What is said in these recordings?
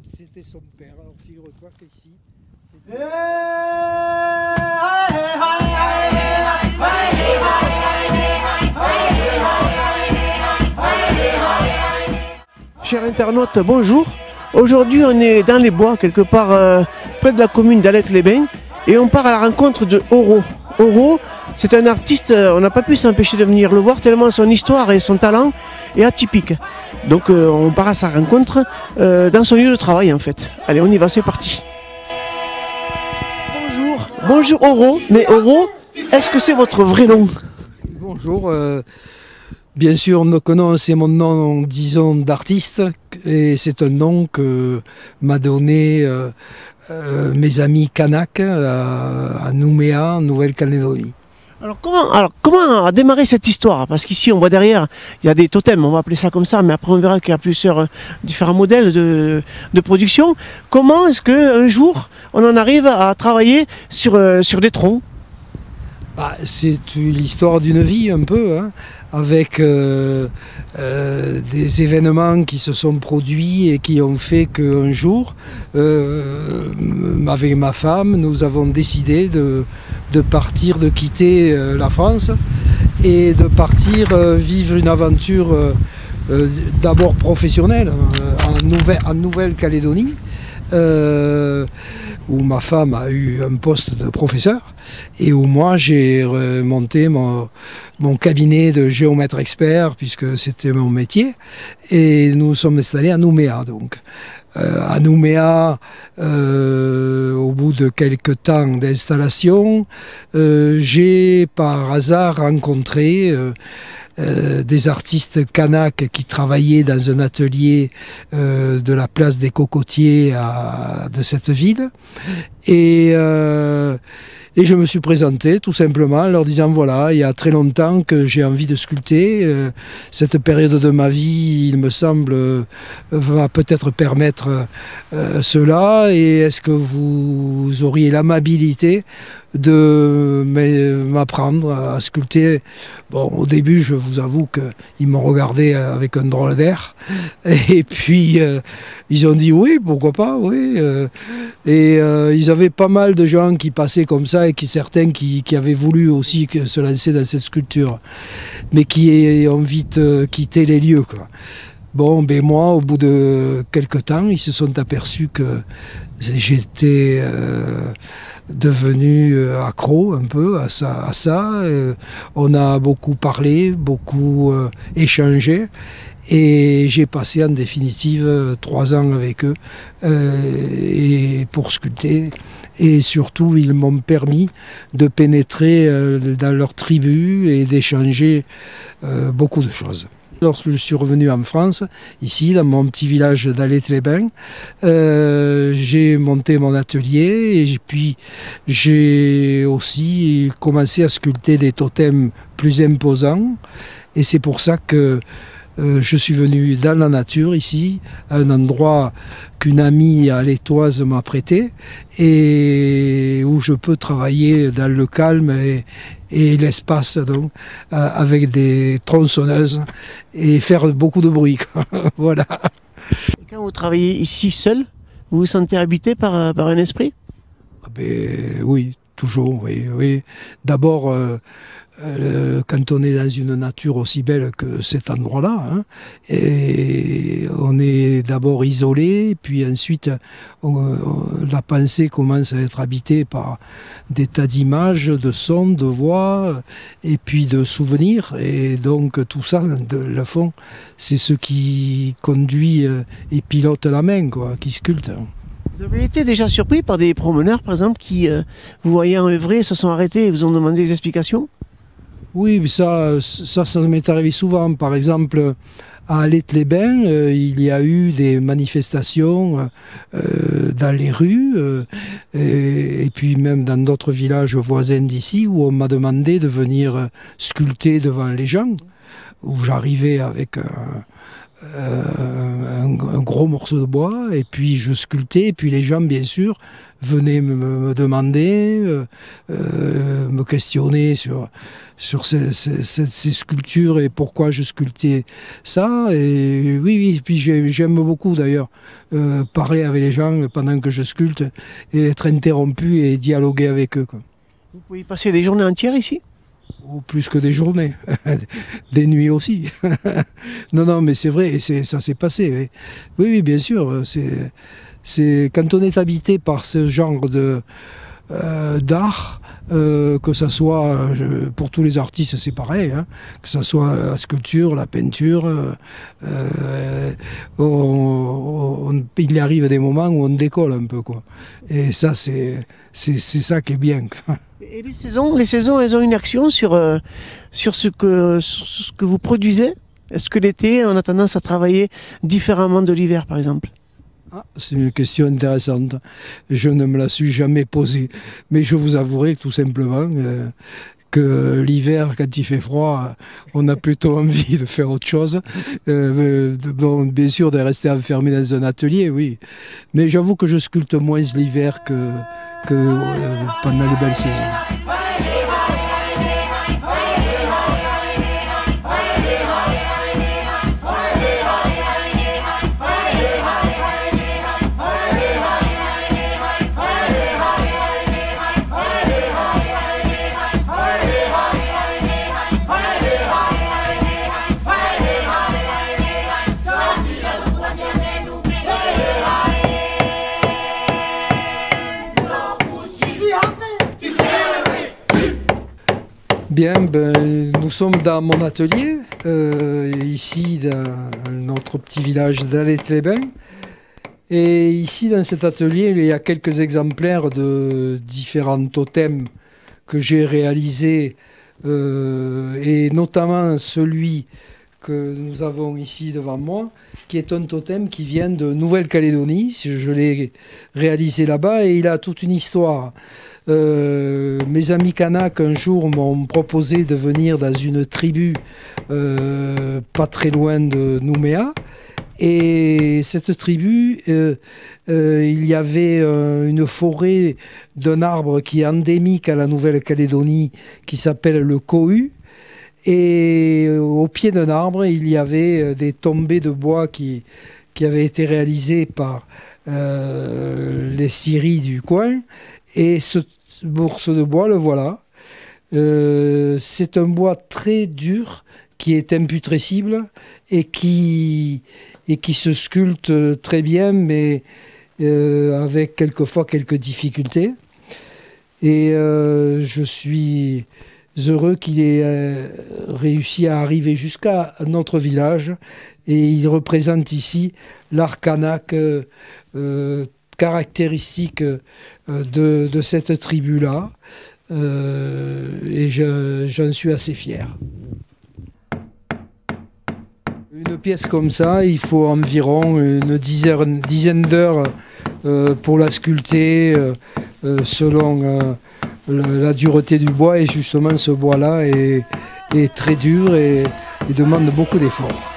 c'était son père. Alors figure-toi qu'ici, Chers internautes, bonjour. Aujourd'hui, on est dans les bois, quelque part près de la commune d'Alès-les-Bains, et on part à la rencontre de Oro. Oro, c'est un artiste, on n'a pas pu s'empêcher de venir le voir tellement son histoire et son talent est atypique. Donc on part à sa rencontre dans son lieu de travail en fait. Allez, on y va, c'est parti. Bonjour, bonjour Oro. Mais Oro, est-ce que c'est votre vrai nom? Bonjour. Bien sûr, Nokonon, c'est mon nom, disons, d'artiste, et c'est un nom que m'a donné mes amis Kanak à Nouméa, en Nouvelle-Calédonie. Alors comment a démarré cette histoire? Parce qu'ici on voit derrière, il y a des totems, on va appeler ça comme ça, mais après on verra qu'il y a plusieurs différents modèles de production. Comment est-ce qu'un jour on en arrive à travailler sur des troncs? C'est l'histoire d'une vie un peu, hein, avec des événements qui se sont produits et qui ont fait qu'un jour, avec ma femme, nous avons décidé de partir, de quitter la France et de partir vivre une aventure d'abord professionnelle en Nouvelle-Calédonie, où ma femme a eu un poste de professeur et où moi j'ai monté mon cabinet de géomètre expert puisque c'était mon métier, et nous sommes installés à Nouméa. Donc à Nouméa, au bout de quelques temps d'installation, j'ai par hasard rencontré des artistes Kanak qui travaillaient dans un atelier de la place des Cocotiers de cette ville, et je me suis présenté tout simplement en leur disant voilà, il y a très longtemps que j'ai envie de sculpter, cette période de ma vie, il me semble, va peut-être permettre cela, et est-ce que vous auriez l'amabilité de m'apprendre à sculpter? Bon, au début, je vous avoue qu'ils m'ont regardé avec un drôle d'air, et puis ils ont dit oui, pourquoi pas, oui, et ils avaient pas mal de gens qui passaient comme ça, et certains qui avaient voulu aussi se lancer dans cette sculpture, mais qui ont vite quitté les lieux, quoi. Bon, ben moi, au bout de quelques temps, ils se sont aperçus que j'étais devenu accro un peu à ça. On a beaucoup parlé, beaucoup échangé, et j'ai passé en définitive 3 ans avec eux et pour sculpter. Et surtout, ils m'ont permis de pénétrer dans leur tribu et d'échanger beaucoup de choses. Lorsque je suis revenu en France, ici, dans mon petit village d'Alès-les-Bains, j'ai monté mon atelier, et puis j'ai aussi commencé à sculpter des totems plus imposants. Et c'est pour ça que je suis venu dans la nature ici, à un endroit qu'une amie alétoise m'a prêté, et où je peux travailler dans le calme et l'espace, donc avec des tronçonneuses et faire beaucoup de bruit. Voilà. Et quand vous travaillez ici seul, vous vous sentez habité par un esprit? Oui, toujours, oui. D'abord, quand on est dans une nature aussi belle que cet endroit-là, hein, et on est d'abord isolé, puis ensuite la pensée commence à être habitée par des tas d'images, de sons, de voix, et puis de souvenirs, et donc tout ça, le fond, c'est ce qui conduit et pilote la main, quoi, qui sculpte. Vous avez été déjà surpris par des promeneurs, par exemple, qui vous voyaient œuvrer, se sont arrêtés et vous ont demandé des explications? Oui, mais ça m'est arrivé souvent. Par exemple, à Alès-les-Bains, il y a eu des manifestations dans les rues, et puis même dans d'autres villages voisins d'ici, où on m'a demandé de venir sculpter devant les gens, où j'arrivais avec un gros morceau de bois, et puis je sculptais, et puis les gens, bien sûr, venaient me demander, me questionner sur ces sculptures et pourquoi je sculptais ça. Et oui, puis j'aime beaucoup d'ailleurs parler avec les gens pendant que je sculpte et être interrompu et dialoguer avec eux, quoi. Vous pouvez y passer des journées entières ici? Ou plus que des journées, des nuits aussi. Non, mais c'est vrai, et ça s'est passé. Oui, bien sûr. Quand on est habité par ce genre d'art, que ce soit, pour tous les artistes c'est pareil, hein, que ce soit la sculpture, la peinture, il arrive des moments où on décolle un peu, quoi. Et ça, c'est ça qui est bien. Et les saisons, elles ont une action sur ce que vous produisez? Est-ce que l'été, on a tendance à travailler différemment de l'hiver, par exemple? C'est une question intéressante. Je ne me la suis jamais posée. Mais je vous avouerai tout simplement que l'hiver, quand il fait froid, on a plutôt envie de faire autre chose. Bien sûr, de rester enfermé dans un atelier, oui. Mais j'avoue que je sculpte moins l'hiver que pendant les belles saisons. Bien, nous sommes dans mon atelier, ici dans notre petit village d'Alet-les-Bains. Et ici, dans cet atelier, il y a quelques exemplaires de différents totems que j'ai réalisés, et notamment celui que nous avons ici devant moi, qui est un totem qui vient de Nouvelle-Calédonie. Je l'ai réalisé là-bas et il a toute une histoire. Mes amis Kanaks un jour m'ont proposé de venir dans une tribu pas très loin de Nouméa, et cette tribu il y avait une forêt d'un arbre qui est endémique à la Nouvelle-Calédonie qui s'appelle le cohu, et au pied d'un arbre il y avait des tombées de bois qui avaient été réalisées par les scieries du coin, et ce morceau de bois, le voilà. C'est un bois très dur qui est imputrescible et qui se sculpte très bien, mais avec quelquefois quelques difficultés. Et je suis heureux qu'il ait réussi à arriver jusqu'à notre village, et il représente ici l'art kanak caractéristique de cette tribu-là, et j'en suis assez fier. Une pièce comme ça, il faut environ une dizaine d'heures pour la sculpter, selon la dureté du bois, et justement ce bois-là est très dur et demande beaucoup d'efforts.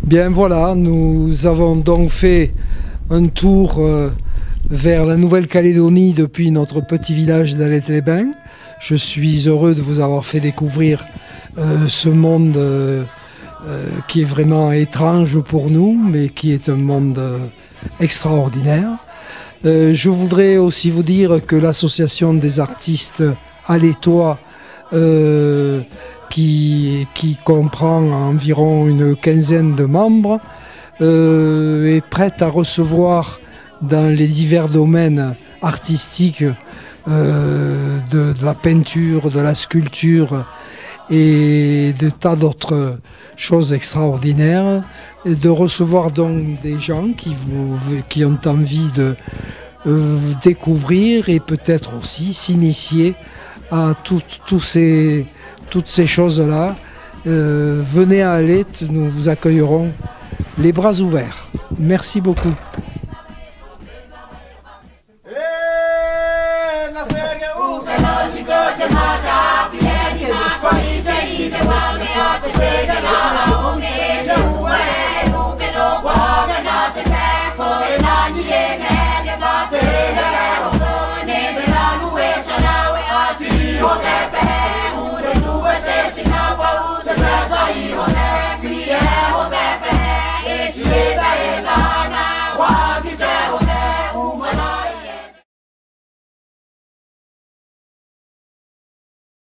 Bien voilà, nous avons donc fait un tour vers la Nouvelle-Calédonie depuis notre petit village d'Alet-les-Bains. Je suis heureux de vous avoir fait découvrir ce monde qui est vraiment étrange pour nous, mais qui est un monde extraordinaire. Je voudrais aussi vous dire que l'association des artistes alétois, qui comprend environ une quinzaine de membres, est prête à recevoir dans les divers domaines artistiques de la peinture, de la sculpture et de tas d'autres choses extraordinaires, et de recevoir donc des gens qui ont envie de découvrir et peut-être aussi s'initier à toutes ces choses-là. Venez à Alette, nous vous accueillerons les bras ouverts. Merci beaucoup.